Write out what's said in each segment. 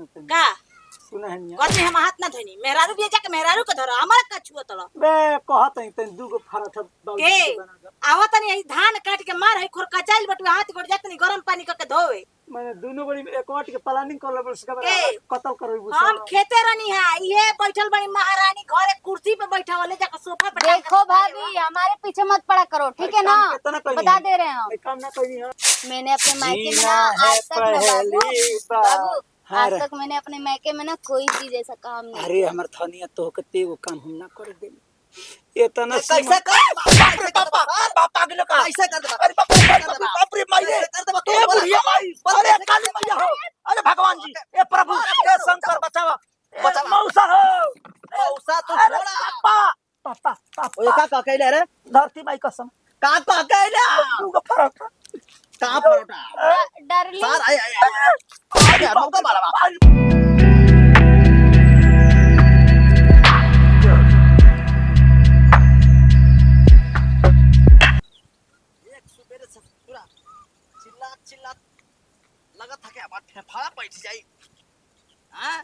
का सुना है निया कथी हम हाथ ना धोनी मेहरारू भी जाके मेहरारू के धरो हमारा का छुआ तलो बे कहत है तन दूगो फराठा बाबू के के बना दे आवत नहीं धान काट के मार है खोर कचाइल बटुआ हाथ गोड़ जात नहीं गरम पानी करके धोवे मैंने दोनों बड़ी एक वाट के प्लानिंग कर लेबे उसके के बाद कत्ल करबे बुसा हम खेते रहनी है ये बैठल बड़ी महारानी घरे कुर्सी पे बैठा वाले जाकर सोफा पे देखो भाभी हमारे पीछे मत पड़ा करो ठीक है ना बता दे रहे हैं हम। काम ना करी है मैंने अपने मायके में जीना ना है आज तक ना बाबू पहली बार। बाबू हाँ आज रे। तक मैंने अपने मायके में ना कोई चीज ऐसा काम नहीं अरे हमर थनिया तो के तेगो काम हम ना कर दे इतना कैसे कर पापा पापा के लोग कैसे कर दे अरे बाप रे माई रे कर दे ए बुढ़िया माई अरे काली मैया हो अरे भगवान जी ए प्रभु ए शंकर बचावा बचावा मौसा हो मौसा तो छोड़ा पापा पापा ओए का कहले रे धरती माई कसम का कहले दूगो फराठा का परोटा डार्लिंग सर आए अरे मौका मारा एक सुबेरे से पूरा चिल्ला चिल्ला लगा था कि अब फेफड़ा बैठ जाई हां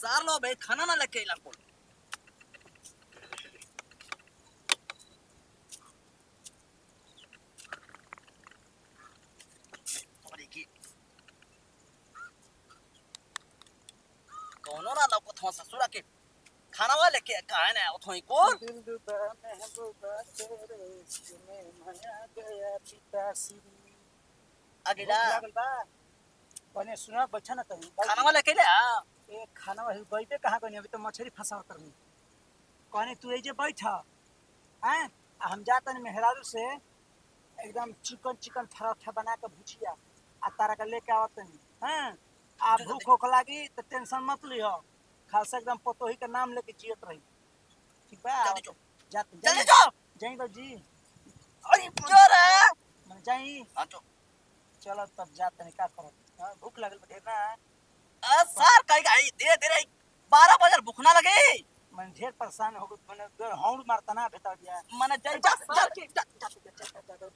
सार लो भाई खाना ना लेके इला कोई और की कोनो ना लोग थोड़ा ससुरा के खाना वाले के कहा ना उठोई को दिल दुबा महबूबा तेरे इश्क में माया गया पिताश्री अगला लागल बा कने सुना बच्चा ना कहीं खाना वाले के ले ए खाना वाली बैठे कहां कनी अभी तो मछली फंसाव करनी कने तू ए जे बैठ हैं हम जातन मेहरारू से एकदम चिकन चिकन पराठा बना के भुजिया आ तारा के लेके आवतनी हैं आ भूख होख लागी तो टेंशन मत लियो खालसा एकदम पतोही के नाम लेके जियत रही ठीक बा जल्दी जो। जात जल्दी जाओ जई बाजी अरे जोर है मन जाई हां तो चलो तब जातनी का करत हां भूख लागल बटे ना सर कहीं आई दे दे रही 12 बजे भूख ना लगे मन ढेर परेशान हो गई मन हौड़ मारता ना भेता दिया मन जल जा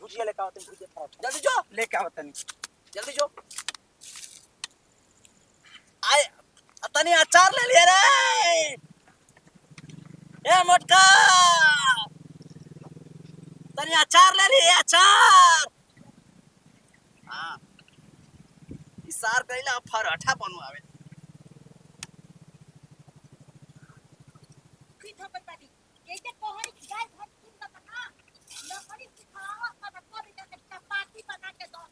भुजिया लेके आवतनी भुजिया पराठा जल्दी जो लेके आवतनी जल्दी जो आए तनी अचार ले लिया रे ए मोटका तनी अचार ले लिए अचार हां इसार कइला पराठा बनवावे पीठा पर पाटी कैसे कोहनी गाय भात तुम का पता लकड़ी सिखावा सब कभी के चपाती बना के दो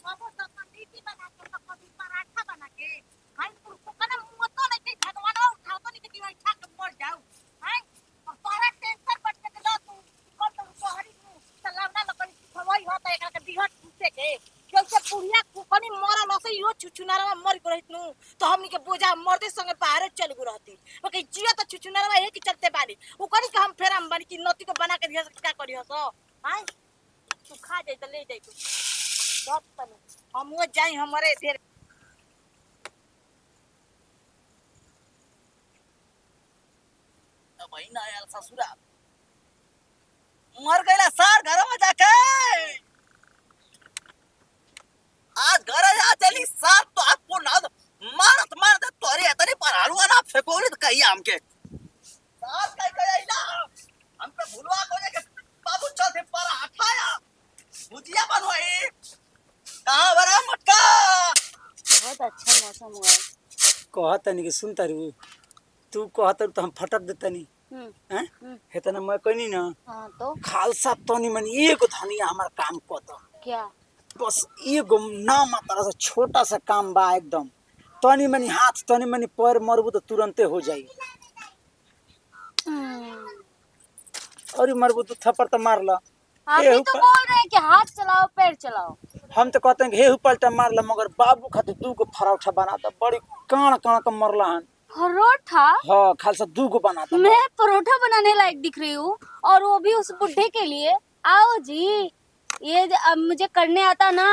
बाबू सब पनीर बना के सब कभी पराठा बना के हाय को कना मुंह तो नहीं कि भगवान उठाओ तो नहीं कि दिवाई छा के मर जाओ हाय और सारा टेंशन पट के लो तू को तो कोहरी सलावना लकड़ी सिखावई होता एकरा के बिहट पूछे के कैसे पुड़िया कुकनी मरा न से यो छुछुनारा मर गो रहित नु तो हमनी के बोझा मरते संगे बाहर चल गो रहती ओके जिया तो छुछुनारा है कि चलते बारी उ करी के हम फेर हम बनी की नती को बना के दिया क्या करी हसो हाय तू खा जाई त ले जाई तू सब तनी हम वो जाई हमरे ढेर भाई ना यार ससुरा मर गईला सर घर में जाके आज घर आ चली साथ तो आपको ना मारत तोरी इतनी पर हलवा ना फेकोली तो कही हमके साथ कह गईला हम पे भूलवा को जे के बाबू चल थे पर हटाया भुजिया बनवाई कहां बरा मटका बहुत अच्छा मौसम हुआ है। कहतनी कि सुनता रू तू कहत तो हम फटक देतनी हैं हेतना मैं कहनी ना हाँ तो खालसा तनी मन एगो धनिया हमार काम क दो क्या बस एगो नाम तरह से छोटा सा काम बा एकदम तनी मनी हाथ तनी मनी पैर मरबू तो तुरंते हो जाई और मरबू तो थप्पड़ तो मार ला आप ही तो बोल रहे हैं कि हाथ चलाओ पैर चलाओ हम तो कहते हैं कि हेहू पलटा मार ला मगर बाबू खातिर दूगो पराठा बना दो बड़ी कान कान के मरला हन परोठा हाँ खालसा दूगो बना दो मैं परोठा बनाने लायक दिख रही हूँ और वो भी उस बुढ़े के लिए आओ जी ये अब मुझे करने आता ना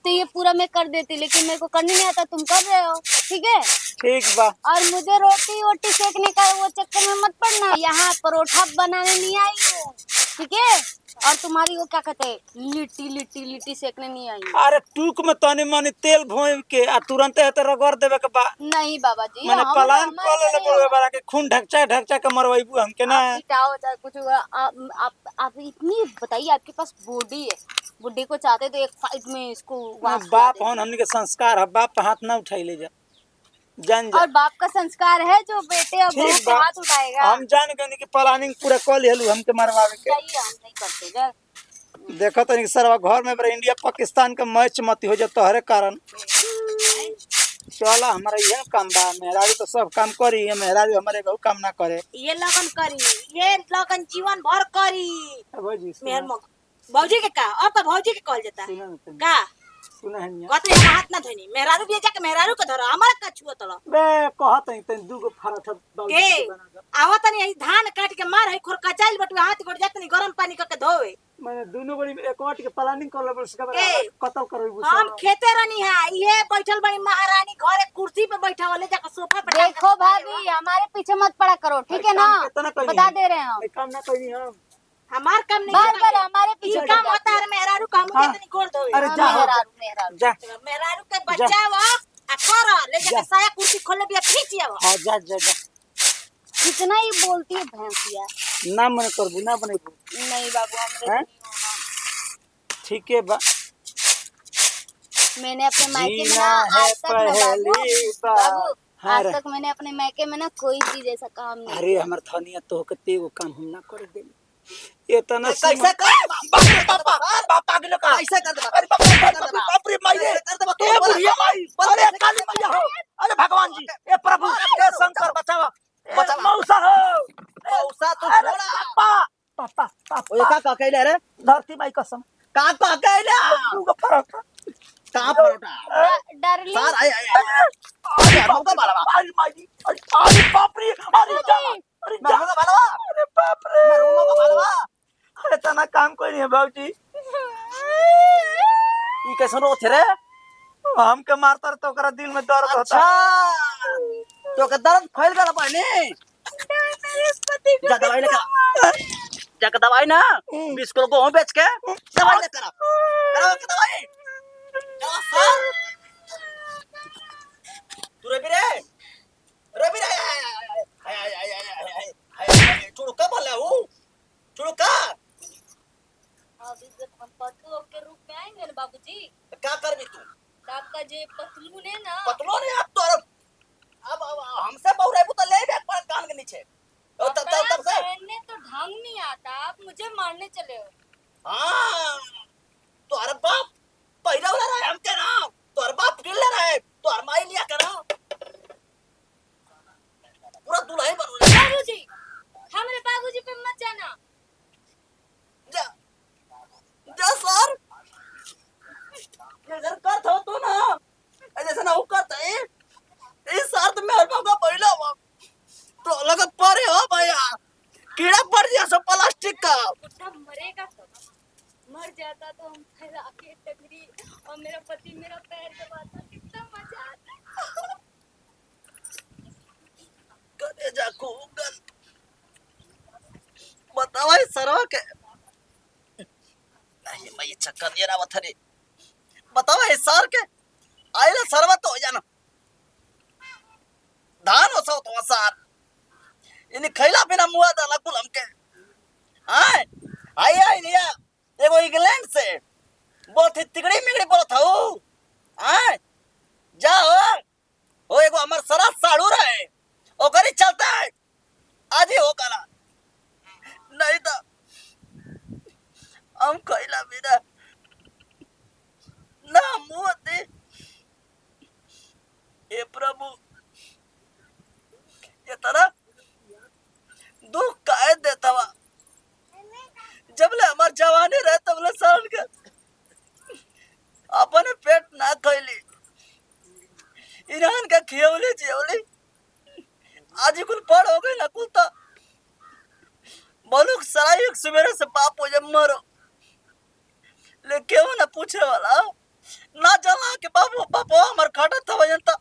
तो ये पूरा मैं कर देती लेकिन मेरे को करने नहीं आता तुम कर रहे हो ठीक है ठीक बा और मुझे रोटी वोटी सेकने का वो चक्कर में मत पड़ना यहाँ परोठा बनाने नहीं आई हूँ ठीक है और तुम्हारी वो क्या कहते हैं लिट्टी लिट्टी लिट्टी सेकने नहीं आई। अरे टूक में तनी मनी तेल भोई के आ तुरंत है तो रगड़ देवे के बा। नहीं बाबा जी मैंने हमारे- पलान हमारे कॉल से ले नहीं बोलवे होगा। बड़ा के खून ढकचा के मरवाईबू हमके ना। आप पिटाओ चाहे कुछ हुआ, आप इतनी बताइए आपके पास बॉडी है, बुड्ढी को चाहते तो एक फाइट में इसको वास करा बाप देते। हन हमनी के संस्कार है, बाप पे हाथ ना उठाई ले जा जान जा। और बाप का संस्कार है जो बेटे और बहू ठीक पे बा हाथ उठाएगा। हम जान गए कि प्लानिंग पूरा कॉल हेलू हमके मरवावे के। चाहिए हम नहीं करते जा। देखो तनी सरवा घर में बड़ा इंडिया पाकिस्तान का मैच मत हो जा तोहरे कारण। चला हमारा यह काम बा, मेहरारू तो सब काम करी है, मेहरारू हमारे बहु काम ना करे। ये लगन करी, ये लगन जीवन भर करी। भौजी मेहर मग भौजी के का अब तो भौजी के कहल जाता सुना ना तनी, का सुना है निया। कहते हैं हाथ ना धोनी मेहरारू भी जाके मेहरारू के धरो हमारा का छुआ तलो बे कहत है तनी दूगो फराठा बाबूजी के के बना दो। आवत नहीं धान काट के मार है खोर कचाइल बटुआ हाथ गोड़ जात नहीं गरम पानी करके धोवे। मैंने दोनों बड़ी एक वाट के प्लानिंग कर लेबल उसके बाद के? कतल करबू हम खेते रहनी है ये बैठल बड़ी महारानी घरे कुर्सी पे बैठा वाले जाकर सोफा पे टांग के देखो सुता भाभी देवा। हमारे पीछे मत पड़ा करो ठीक है ना, काम कितना करी बता है? दे रहे हैं हम। काम ना करी हम। हमार काम नहीं बार होता बार हमारे है। पीछे ई काम होता है मेहरारू का हम हाँ। कितनी गोड़ धोवे। अरे हाँ, जा हो। मेहरारू मेहरारू जा मेहरारू के बच्चा वा आ कर ले जा। जाके साया कुर्सी खोले बिया खींच आवा। हाँ जा जा जा कितना ही बोलती है भैंसिया। ना मन करबू ना बनेबू। नहीं बाबू हमरे से हैं? नहीं होगा। ठीक है बा मैंने अपने मायके में जीना ना है आज तक ना बाबू पहली बार। बाबू हाँ आज रे। तक मैंने अपने मायके में ना कोई चीज ऐसा काम नहीं अरे हमर थनिया तो के तेगो काम हम ना कर दे। ये तना कैसे कर पापा पापा के लका कैसे कर दे अरे बाप रे माई रे कर दे ए बुढ़िया माई अरे काली मैया हो अरे भगवान जी ए प्रभु ए शंकर बचावा बचावा। मौसा हो मौसा तो अरे छोड़ा। पापा पापा ओए का कहले रे धरती माई कसम का कहले तू का फरक का परोटा डार्लिंग सार आए अरे हमका बालवा अरे माई अरे बाप रे अरे जा अरे मैं जा हमका बालवा अरे बाप रे मैं रोमा का बालवा अरे तना काम कोई नहीं है बाबूजी ई कैसे रो थे रे हमके मारता रहे तो ओकरा दिल में दर्द होता अच्छा तो के दर्द फैल गया पानी जा दवाई लेकर जाकर दवाई ना 20 किलो गेहूं बेच के दवाई लेकर कराओ के दवाई चलो सर तू रवि रे छोड़ो का बोला हूँ छोड़ो का अभी जब हम पतलू के रूप में आएंगे ना बाबूजी क्या कर भी तू तो आपका जो पतलू ने ना पतलो नहीं अब तो अब हमसे बहु रहे तो ले बैठ पर कान के नीचे तब कपड़ा तब से पहनने तो ढंग नहीं आता, आप मुझे मारने चले हो। हाँ तो अरे बाप पहले वाला रहा है हमके नाम तो अरे बाप किल ले रहा है तो अरे माई लिया करा पूरा दूल्हा ही बनो बाबूजी हमारे बाबूजी पे मत जाना। जा जा सर ये कर था तू ना ऐसे ना वो करता है इस सर तो मैं हर का पहला हुआ तो लगा परे हो भैया कीड़ा पड़ गया सब प्लास्टिक का कुत्ता मरेगा तो मर जाता तो हम फैला के टगरी और मेरा पति मेरा पैर दबाता, कितना मजा आता। कने जा खूगन बतावा इस सरवा के नहीं मैं ये चक्कर दिया ना वथरे बतावा इस सर के आइला सरवा तो हो जाना धान हो सो तो सर इन्हें खैला बिना मुआ डाला कुल हमके हां आई आई निया एगो इंग्लैंड से बहुत ही तिगड़ी मिगड़ी बोलत हूं हां जाओ ओ एगो हमर सरा साड़ू रहे ओकरी चलता है आज ही हो करा नहीं तो हम खैला बिना ना मुआ दे हे प्रभु ये तरह दुख काहे देता वा जब ले हमार जवानी रहे तब ले साल के अपने पेट ना खैली ईरान का खियौली जियौली आज कुल पड़ हो गई ना कुल तो बोलू सराय सवेरे से बाप हो जब मरो ले क्यों ना पूछे वाला ना जला के बाबू बापो हमार खाटा था वजन तो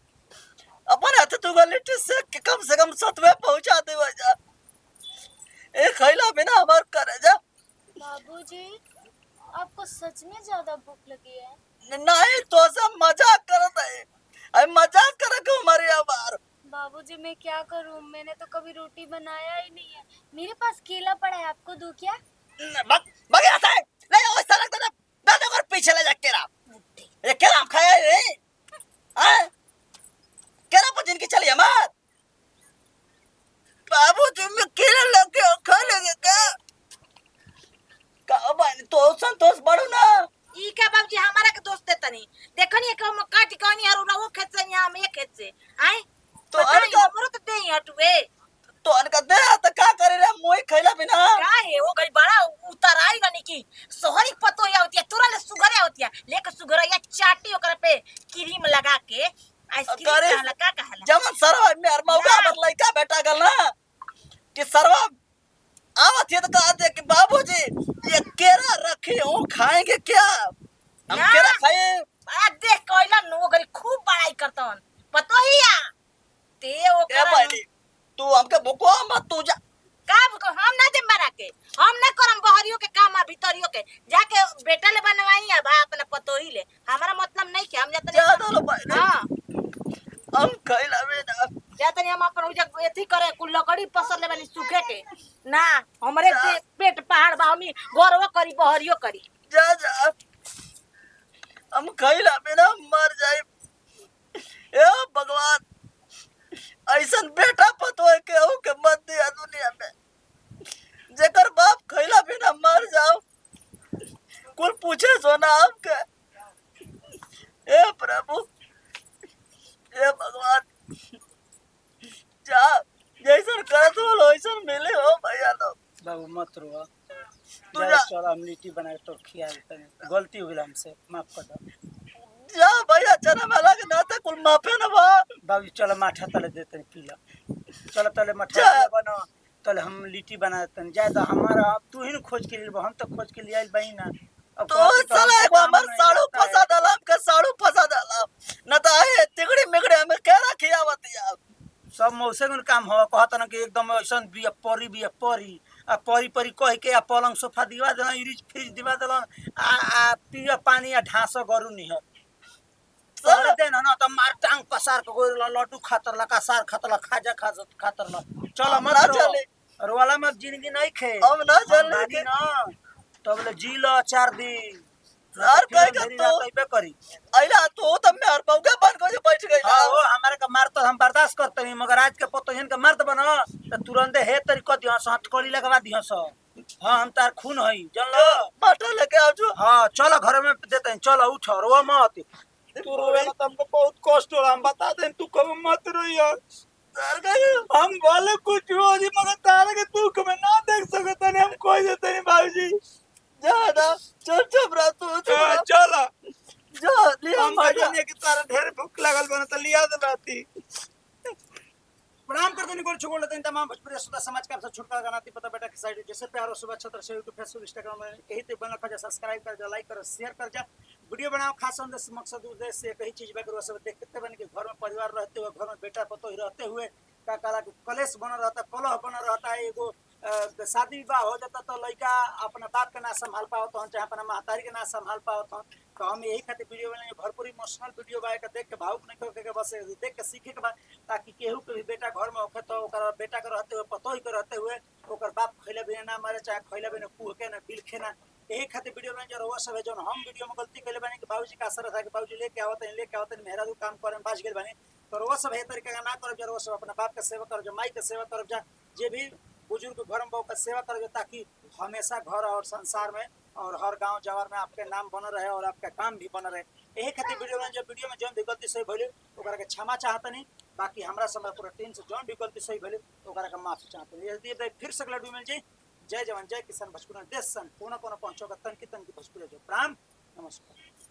अपन हाथ तू लिट्टी से कम 7वें पहुंचा दे वजह ए खैला बिना हमार करे जा बाबूजी बाबूजी, आपको सच में ज्यादा भूख लगी है? नहीं तो सब मजाक करत है। अरे मजाक करे क्यों हमारे बार? बाबूजी मैं क्या करूं, मैंने तो कभी रोटी बनाया ही नहीं है। मेरे पास केला पड़ा है, आपको दूं क्या? बग बग ऐसा है नहीं वो सड़क तो दादा कर पीछे ले जा केरा। ये केरा हम खाया नहीं हैं? केरा पर जिनकी चली हमार बाबू तुम केला लेके खा लेंगे क्या? का भाई तो संतोष बड़ो ना ई का बाबूजी हमारा के दोस्त देता नहीं देखो नहीं एक काटी कहानी हर वो खेत से यहाँ में खेत से आए तो पता नहीं अनका हमरो तो दे हटवे तो अनका दे तो क्या करे रे मोई खैला बिना का है वो गई बड़ा उतर आई गनी की सोहरी पतो या होती है तुरंत सुगरे होती है लेके सुगरे या चाटी ओकरा पे क्रीम लगा के आइसक्रीम करे कहला का कहला जमन सरवा में अरमौगा पर लइका बेटा गल ना कि सरवा आवत ये तो कहते कि बाबूजी ये केरा रखे हो खाएंगे क्या? हम ना। केरा खाए आ देख कोइला नो गरी खूब बड़ाई करतन पतो ही या ते ओ ए करा भाई तू हमके भुकवा मत तू जा का हम ना दे मरा के हम ना करम बहरियों के काम आ भीतरियों के जाके बेटा ले बनवाई है बा अपना पतो ही ले हमारा मतलब नहीं कि हम जाते जा दो भाई हां हम खैला में ना जाते हम अपन उजा एथी करे कुल लकड़ी पसर ले बनी सूखे के ना हमरे पेट पहाड़ बा हमी गौरव करी बहरियों करी जा जा हम खैला में ना मर जाए ए भगवान ऐसन बेटा पतो है के हो के मत दिया दुनिया में जेकर बाप खैला बिना मर जाओ कुल पूछे सोना आपके ए प्रभु ए भगवान जा जैसन करत हो वैसन मिले हो भैया लोग बाबू मत रो तू जा जा चल हम लिट्टी बना के तो खिया देते गलती हो गई हमसे माफ कर दो जा भैया चना में लग ना था कुल माफे ना बा बाबू चलो माठा तले देते हैं पीला चलो तले मठा जा। बनो तले हम लिट्टी बना देते हैं जाए तो हमारा अब तू ही न खोज के लिए हम तो खोज के लिए आइल बही ना अब तो कहती तो साला हमको एक काम हमर नहीं साड़ू आता है। फसा डाला के साड़ू फसा डाला न तो आए तिगड़ी मिगड़ी हमें कह रखी आवत यार सब मौसे के काम हो कहता ना कि एकदम ऐसा भी परी आ परी परी कह के आ पलंग सोफा दिवा देना इरिज फ्रिज दिवा देना आ पिया पानी आ ढांस गरु नहीं है साला देना ना तो मार टांग पसार के गोर लड्डू खातर ला कासार खातर खाजा खातर ला चल हम मत ना रो चले। और वाला में जिंदगी नहीं खे हम ना चले बानी के। ना तो बोले जी लो 4 दिन यार कहीं का मेरी तो रात अइबे करी आइला तो तब मैं हर पौगा बन को बैठ गई हाँ वो हमारे का मार तो हम बर्दाश्त करते नहीं मगर आज के पतोहन के मर्द बना तो तुरंत हे तरीका दिया सो हथकड़ी लगवा दिया सो हाँ हम तार खून हई जान लो माटा लेके आओ जो हाँ चलो घर में देते हैं चलो उठो रो मत तू रोवे ना तो हमको बहुत कष्ट हो रहा हम बता दें तू कभी मत रोइयो सर गए हम बोले कुछ हो जी मगर तारे के दुख में ना देख सकते नहीं हम कोई देते नहीं भाई जा ना चुप चुप रह तू चुप रह चलो जा लिया हम माटा भजन के तारा ढेर भूख लगल बना तो लिया दे रहती प्रणाम करते निकोल छोड़ लेते हैं तमाम भोजपुरी श्रोता समाज का छुटकारा गानाती पता बेटा की साइड जैसे प्यार और शुभ छत्र से यूट्यूब फेसबुक इंस्टाग्राम में यही तो बना कर सब्सक्राइब कर जा लाइक कर शेयर कर जा वीडियो बनाओ खास संदेश मकसद उद्देश्य से कई चीज बैकर सब देखते बन के घर में परिवार रहते हुए घर में बेटा पतो ही रहते हुए का काला कलेश बना रहता कलह बना रहता है एगो शादी विवाह हो जाता तो लड़का अपना बाप के ना संभाल पावत हन चाहे अपना महतारी के ना संभाल पावत हन तो हम यही खातिर वीडियो बनाएंगे भरपूर इमोशनल वीडियो बा के देख के भावुक नहीं होके बस देख के सीखे के बाद ताकि केहू के भी बेटा घर में होखे तो ओकर बेटा के रहते हुए पतो ही के रहते हुए ओकर बाप खैले बिना ना मारे चाहे खैले बिना कुह के ना बिलखे ना यही खातिर वीडियो बने जो सब है जो हम वीडियो में गलती कैले बने कि बाबूजी का असर था कि बाबूजी लेके आवत मेहरा दू काम करे बाज गेल बने तो वो सब है तरीके का ना करो जो सब अपना बाप के सेवा करो जो माई के सेवा करो जा जे भी बुजुर्ग घर में का सेवा करो ताकि हमेशा घर और संसार में और हर गांव जवार में आपके नाम बन रहे और आपका काम भी बन रहे यही खातिर वीडियो में जौन भी गलती सही भइले ओकरा के क्षमा चाहत नहीं बाकी हमरा समय पूरा टीम से जौन भी गलती सही भइले ओकरा के माफी चाहत नहीं यदि फिर से अगला वीडियो मिल जाए जय जवान जय किसान भोजपुरी देश सन कोना कोना पहुंचोगा तन की भोजपुरी जो प्राण नमस्कार।